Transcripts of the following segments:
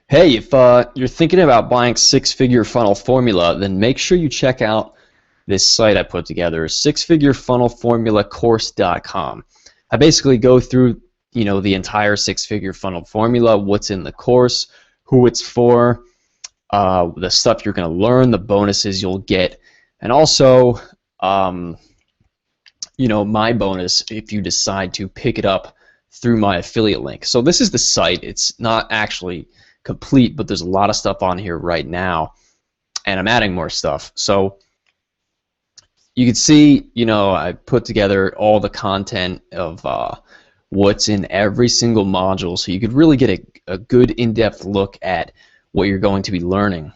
Hey, if you're thinking about buying six-figure funnel formula, then make sure you check out this site I put together, sixfigurefunnelformulacourse.com. I basically go through, the entire six-figure funnel formula, what's in the course, who it's for, the stuff you're going to learn, the bonuses you'll get, and also, my bonus if you decide to pick it up through my affiliate link. So this is the site. It's not actually complete, but there's a lot of stuff on here right now, and I'm adding more stuff. So you can see, I put together all the content of what's in every single module, so you could really get a good in-depth look at what you're going to be learning.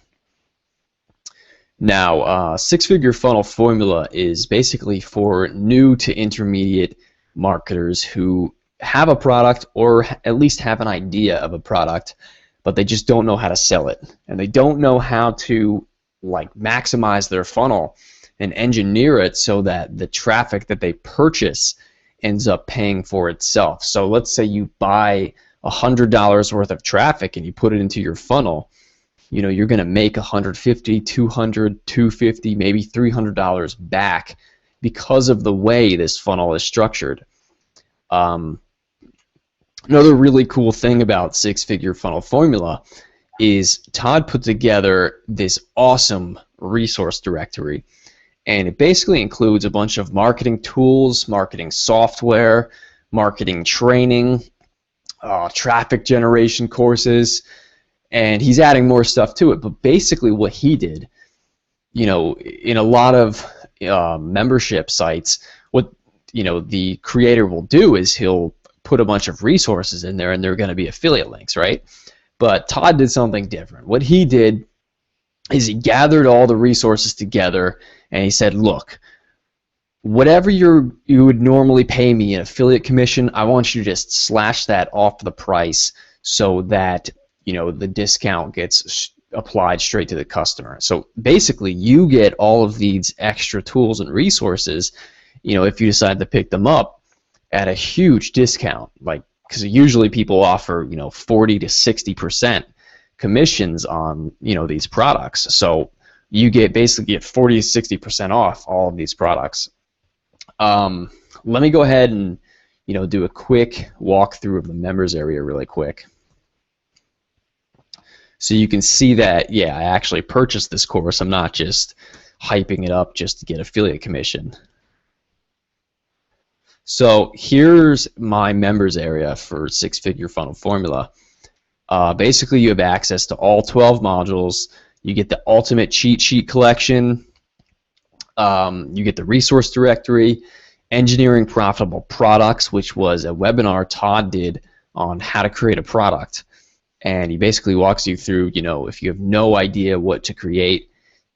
Now, six-figure funnel formula is basically for new to intermediate marketers who have a product or at least have an idea of a product, but they just don't know how to sell it, and they don't know how to maximize their funnel and engineer it so that the traffic that they purchase ends up paying for itself. So let's say you buy $100 worth of traffic and you put it into your funnel. You're going to make $150, $200, $250, maybe $300 back because of the way this funnel is structured. Another really cool thing about six-figure funnel formula is Todd put together this awesome resource directory, and it basically includes a bunch of marketing tools, marketing software, marketing training, traffic generation courses, and he's adding more stuff to it. But basically what he did, in a lot of membership sites, what the creator will do is he'll put a bunch of resources in there, and they're going to be affiliate links, right? But Todd did something different. What he did is he gathered all the resources together, and he said, look, whatever you would normally pay me an affiliate commission, I want you to just slash that off the price so that the discount gets applied straight to the customer. So basically you get all of these extra tools and resources, if you decide to pick them up at a huge discount, because usually people offer 40 to 60% commissions on these products. So you basically get 40 to 60% off all of these products. Let me go ahead and do a quick walkthrough of the members area really quick. So you can see that, yeah, I actually purchased this course. I'm not just hyping it up just to get affiliate commission. So here's my members area for six-figure funnel formula. Basically, you have access to all 12 modules. You get the ultimate cheat sheet collection. You get the resource directory, engineering profitable products, which was a webinar Todd did on how to create a product. And he basically walks you through, if you have no idea what to create,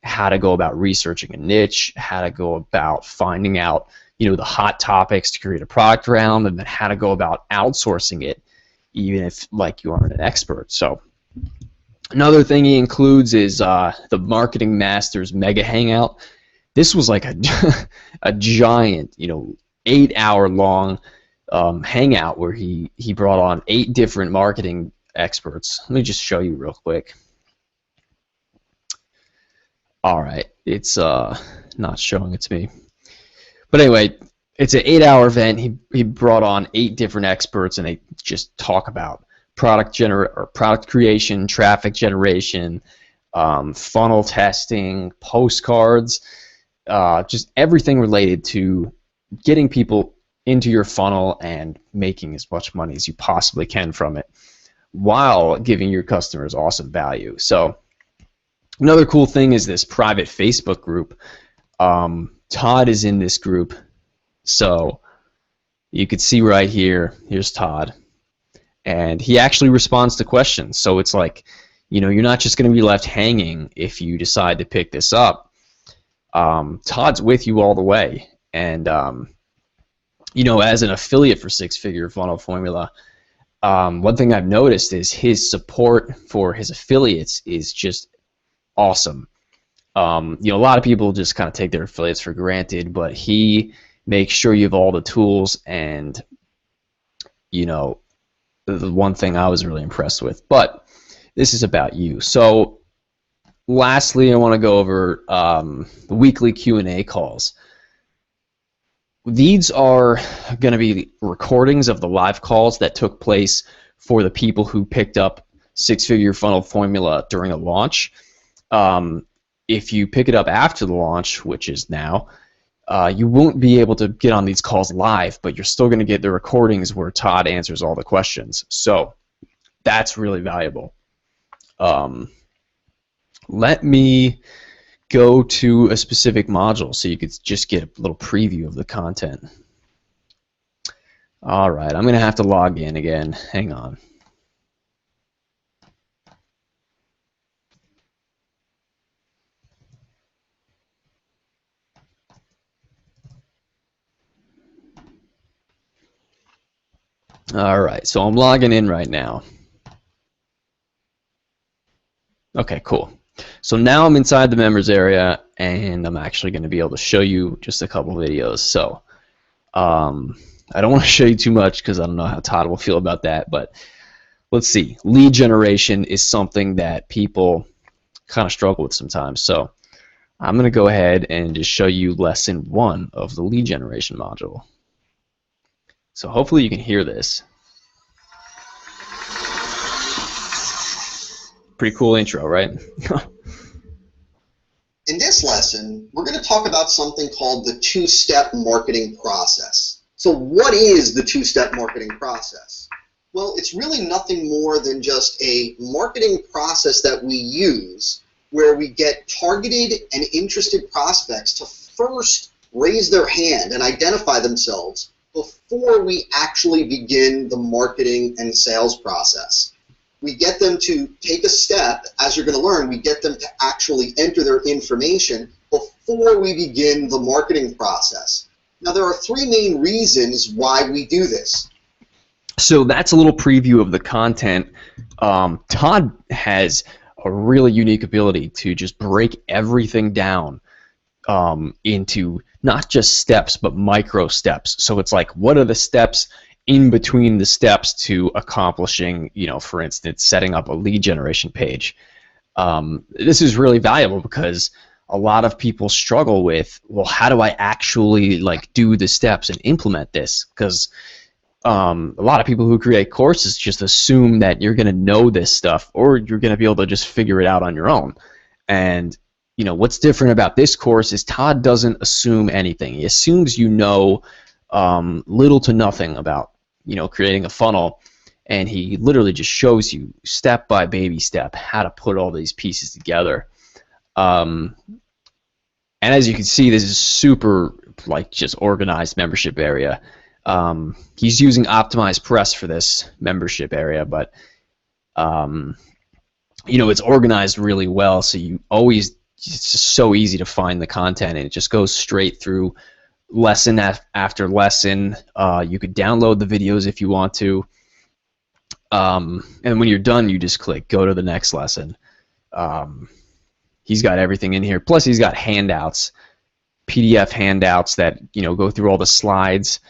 how to go about researching a niche, how to go about finding out, the hot topics to create a product around, and then how to go about outsourcing it, even if you aren't an expert. So another thing he includes is the Marketing Masters Mega Hangout. This was like a giant, 8-hour long hangout where he brought on 8 different marketing experts. Let me just show you real quick. All right, it's not showing it to me. But anyway, it's an 8-hour event. He brought on 8 different experts, and they just talk about product creation, traffic generation, funnel testing, postcards, just everything related to getting people into your funnel and making as much money as you possibly can from it, while giving your customers awesome value. So another cool thing is this private Facebook group. Todd is in this group, so you could see right here, here's Todd, and he actually responds to questions. So it's you're not just going to be left hanging if you decide to pick this up. Todd's with you all the way, and as an affiliate for six-figure funnel formula, one thing I've noticed is his support for his affiliates is just awesome. A lot of people just kind of take their affiliates for granted, but he makes sure you have all the tools, and the one thing I was really impressed with. But this is about you. So lastly, I want to go over the weekly Q&A calls. These are going to be recordings of the live calls that took place for the people who picked up Six-Figure Funnel Formula during a launch. If you pick it up after the launch, which is now, you won't be able to get on these calls live, but you're still going to get the recordings where Todd answers all the questions. So that's really valuable. Let me go to a specific module so you could just get a little preview of the content. All right, I'm going to have to log in again. Hang on. All right, so I'm logging in right now. Okay, cool. So now I'm inside the members area, and I'm actually going to be able to show you just a couple videos. So I don't want to show you too much because I don't know how Todd will feel about that, but let's see. Lead generation is something that people kind of struggle with sometimes. So I'm going to go ahead and just show you lesson 1 of the lead generation module. So hopefully you can hear this. Pretty cool intro, right? In this lesson, we're going to talk about something called the two-step marketing process. So what is the two-step marketing process? Well, it's really nothing more than just a marketing process that we use where we get targeted and interested prospects to first raise their hand and identify themselves before we actually begin the marketing and sales process. We get them to take a step, as you're going to learn, we get them to actually enter their information before we begin the marketing process. Now, there are 3 main reasons why we do this. So that's a little preview of the content. Todd has a really unique ability to just break everything down into not just steps, but micro steps. So it's like, what are the steps in between the steps to accomplishing, for instance, setting up a lead generation page. This is really valuable because a lot of people struggle with, well, how do I actually do the steps and implement this? Because a lot of people who create courses just assume that you're going to know this stuff or you're going to be able to just figure it out on your own. And what's different about this course is Todd doesn't assume anything. He assumes you know little to nothing about creating a funnel, and he literally just shows you step by baby step how to put all these pieces together. And as you can see, this is super just organized membership area. He's using OptimizePress for this membership area, but it's organized really well, so it's just so easy to find the content, and it just goes straight through lesson after lesson. You could download the videos if you want to, and when you're done, you just click go to the next lesson. He's got everything in here, plus he's got handouts, PDF handouts that go through all the slides.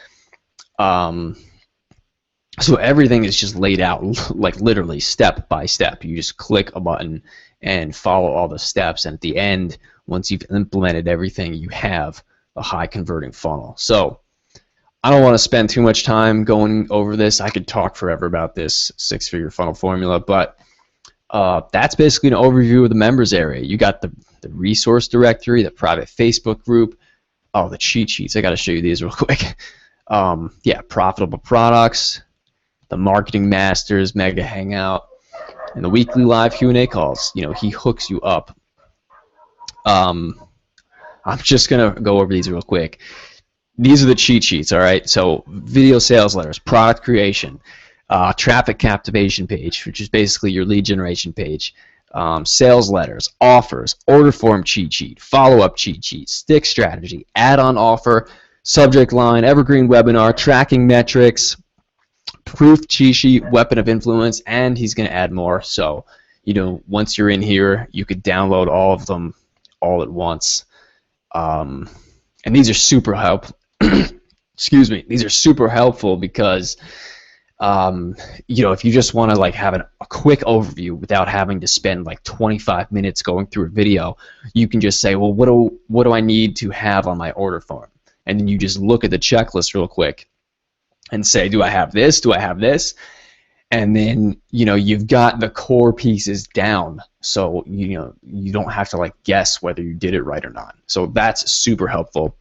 So everything is just laid out literally step by step. You just click a button and follow all the steps, and at the end, once you've implemented everything, you have a high converting funnel. So I don't want to spend too much time going over this. I could talk forever about this 6-figure funnel formula, but that's basically an overview of the members area. You got the resource directory, the private Facebook group, the cheat sheets. I got to show you these real quick. Yeah, profitable products, the marketing masters, mega hangout, and the weekly live Q&A calls. He hooks you up. I'm just going to go over these real quick. These are the cheat sheets, all right? So video sales letters, product creation, traffic captivation page, which is basically your lead generation page, sales letters, offers, order form cheat sheet, follow-up cheat sheet, stick strategy, add-on offer, subject line, evergreen webinar, tracking metrics, proof cheat sheet, weapon of influence, and he's going to add more. So, once you're in here, you could download all of them all at once. And these are super helpful. Excuse me. These are super helpful because You know, if you just want to like have a quick overview without having to spend like 25 minutes going through a video, you can just say, well, what do I need to have on my order form? And then you just look at the checklist real quick and say, do I have this? Do I have this? And then, you know, you've got the core pieces down, so you know you don't have to like guess whether you did it right or not. So that's super helpful.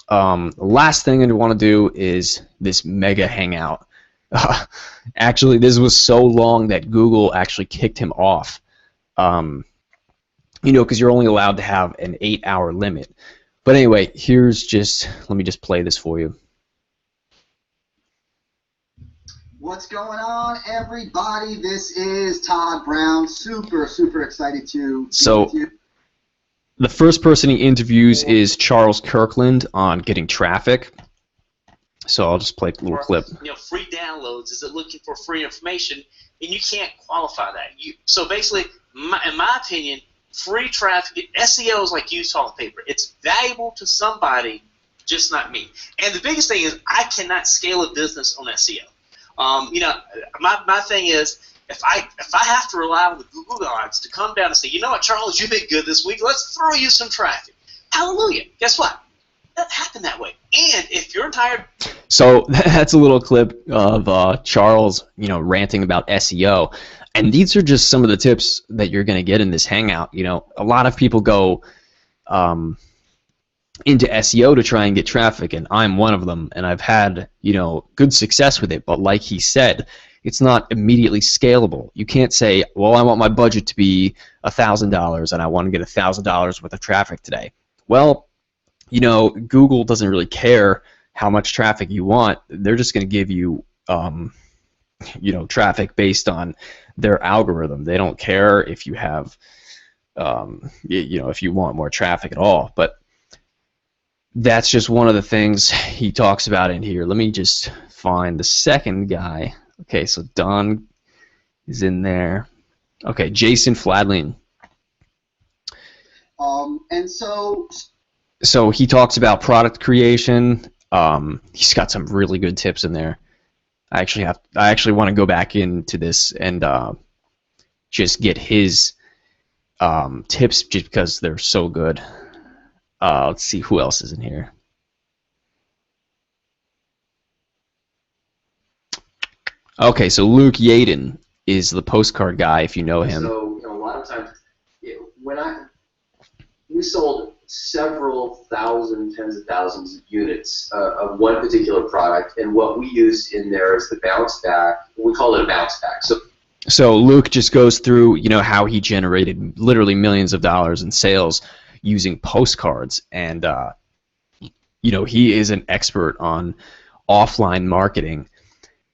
The last thing I want to do is this mega hangout. Actually, this was so long that Google actually kicked him off. You know, because you're only allowed to have an 8-hour limit. But anyway, let me just play this for you. What's going on, everybody? This is Todd Brown. Super excited to be with you. The first person he interviews is Charles Kirkland on getting traffic. So I'll just play a little clip. You know, free downloads. Is it looking for free information? And you can't qualify that. So basically, in my opinion, free traffic, SEO is like used toilet paper. It's valuable to somebody, just not me. And the biggest thing is I cannot scale a business on SEO. You know, my thing is if I have to rely on the Google gods to come down and say, you know what, Charles, you've been good this week. Let's throw you some traffic. Hallelujah. Guess what? That happened that way. And if your entire So that's a little clip of Charles, you know, ranting about SEO. And these are just some of the tips that you're going to get in this hangout. You know, a lot of people go into SEO to try and get traffic, and I'm one of them, and I've had, you know, good success with it. But like he said, it's not immediately scalable. You can't say, well, I want my budget to be $1,000 and I want to get $1,000 worth of traffic today. Well, you know, Google doesn't really care how much traffic you want. They're just going to give you, you know, traffic based on their algorithm. They don't care if you have, you know, if you want more traffic at all. But that's just one of the things he talks about in here. Let me just find the second guy. Okay, so Don is in there. Okay, Jason Fladlien. And so he talks about product creation. He's got some really good tips in there. I actually want to go back into this and just get his tips just because they're so good. Let's see who else is in here. Okay, so Luke Yaden is the postcard guy, if you know him. So, you know, a lot of times, we sold several thousand, tens of thousands of units of one particular product, and what we used in there is the bounce back. We call it a bounce back. So Luke just goes through, you know, how he generated literally millions of dollars in sales using postcards, and you know, he is an expert on offline marketing,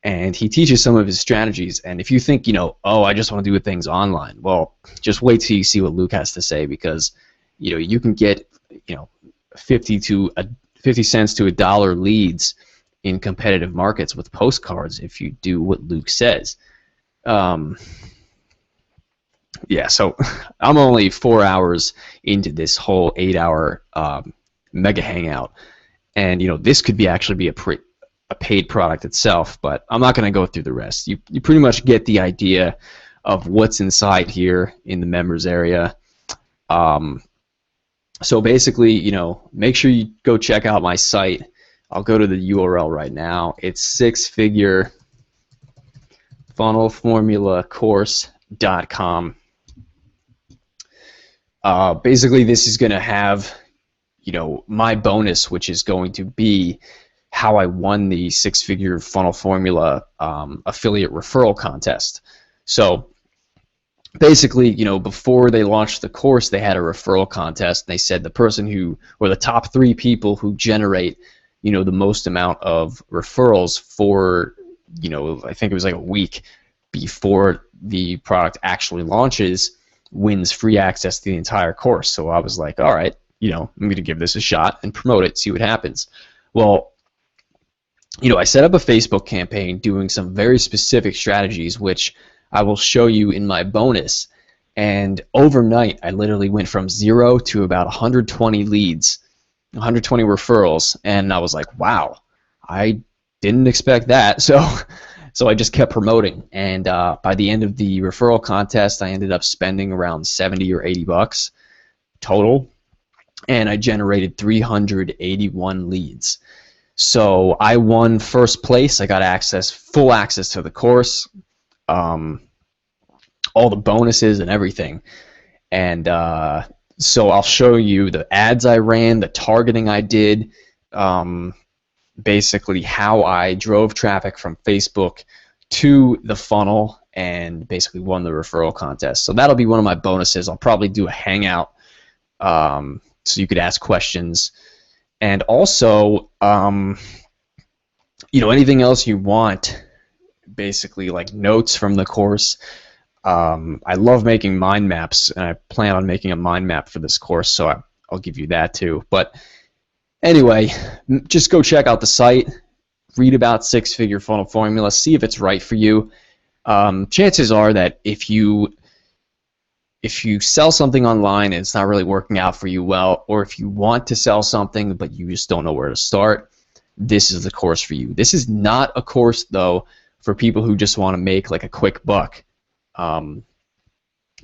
and he teaches some of his strategies. And if you think, you know, oh, I just want to do things online, well, just wait till you see what Luke has to say, because you know, you can get, you know, 50 cents to $1 leads in competitive markets with postcards if you do what Luke says. Yeah, so I'm only 4 hours into this whole 8-hour mega hangout, and you know, this could actually be a paid product itself, but I'm not going to go through the rest. You pretty much get the idea of what's inside here in the members area. So basically, you know, make sure you go check out my site. I'll go to the URL right now. It's sixfigurefunnelformulacourse.com. Basically, this is going to have, you know, my bonus, which is going to be how I won the six-figure funnel formula affiliate referral contest. So basically, you know, before they launched the course, they had a referral contest. They said the person who, or the top 3 people who generate, you know, the most amount of referrals for, you know, I think it was like a week before the product actually launches, wins free access to the entire course. So I was like, all right, you know, I'm going to give this a shot and promote it, see what happens. Well, you know, I set up a Facebook campaign doing some very specific strategies, which I will show you in my bonus. And overnight, I literally went from 0 to about 120 leads, 120 referrals, and I was like, wow, I didn't expect that. So So I just kept promoting, and by the end of the referral contest, I ended up spending around 70 or 80 bucks total, and I generated 381 leads. So I won first place. I got full access to the course, all the bonuses and everything. And so I'll show you the ads I ran, the targeting I did, basically how I drove traffic from Facebook to the funnel and basically won the referral contest. So that'll be one of my bonuses. I'll probably do a hangout so you could ask questions. And also, anything else you want, basically like notes from the course. I love making mind maps, and I plan on making a mind map for this course, so I'll give you that too. But anyway, just go check out the site, read about six-figure funnel formula, see if it's right for you. Chances are that if you sell something online and it's not really working out for you well, or if you want to sell something but you just don't know where to start, this is the course for you. This is not a course, though, for people who just want to make like a quick buck.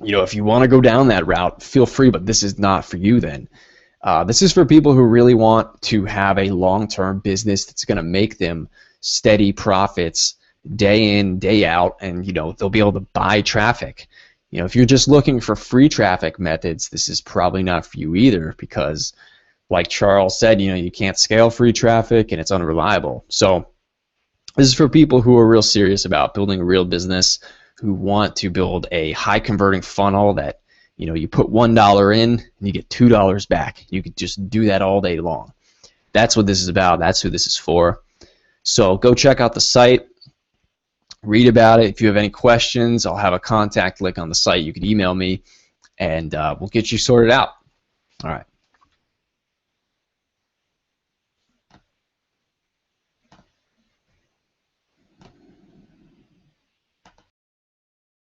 If you want to go down that route, feel free, but this is not for you then. This is for people who really want to have a long-term business that's going to make them steady profits day in, day out, and they'll be able to buy traffic. If you're just looking for free traffic methods, this is probably not for you either, because like Charles said, you can't scale free traffic and it's unreliable. So this is for people who are real serious about building a real business, who want to build a high converting funnel that you put $1 in and you get $2 back. You could just do that all day long. That's what this is about. That's who this is for. So go check out the site. Read about it. If you have any questions, I'll have a contact link on the site. You can email me, and we'll get you sorted out. All right.